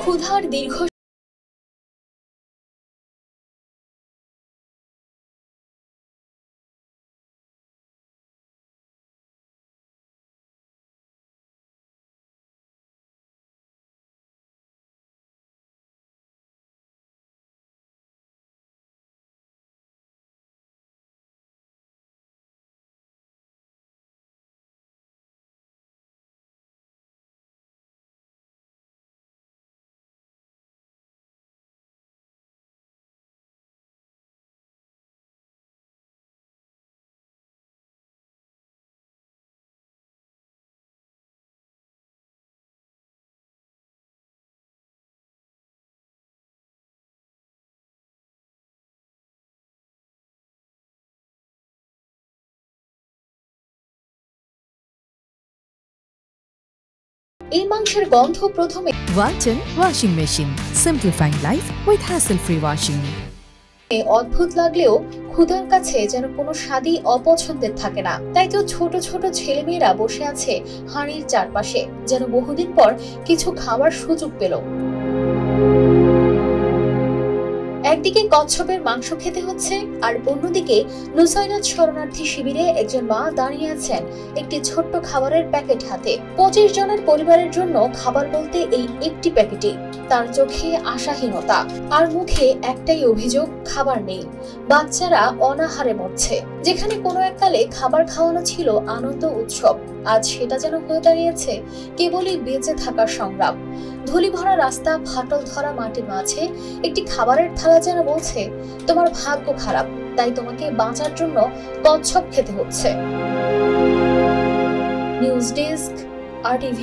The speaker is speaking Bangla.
ক্ষুধার দীর্ঘ এই মাংসের গন্ধ প্রথমে Walton Washing Machine. Simplifying life with hassle-free washing. অদ্ভুত লাগলেও ক্ষুধার কাছে যেন কোনো স্বাদই অপছন্দের থাকে না। তাই তো ছোট ছোট ছেলেমেয়েরা বসে আছে হাঁড়ির চারপাশে, যেন বহুদিন পর কিছু খাওয়ার সুযোগ পেল। একদিকে কচ্ছপের মাংস খেতে হচ্ছে, আর অন্যদিকে নুসাইরাত শরণার্থী শিবিরে একজন মা দাঁড়িয়ে আছেন একটি ছোট্ট খাবারের প্যাকেট হাতে। 25 জনের পরিবারের জন্য খাবার বলতে এই একটি প্যাকেটই। তার চোখে আশাহীনতা, আর মুখে একটাই অভিযোগ, খাবার নেই। বাচ্চারা অনাহারে মরছে। যেখানে কোনো এককালে খাবার খাওয়ানো ছিল আনন্দ উৎসব, আজ সেটা যেন হয়ে দাঁড়িয়েছে কেবলই বেঁচে থাকার সংগ্রাম। ধুলি ভরা রাস্তা, ফাটল ধরা মাটির মাঝে একটি খাবারের থালা যেন বলছে, তোমার ভাগ্য খারাপ, তাই তোমাকে বাঁচার জন্য কচ্ছপ খেতে হচ্ছে। News desk, RTV।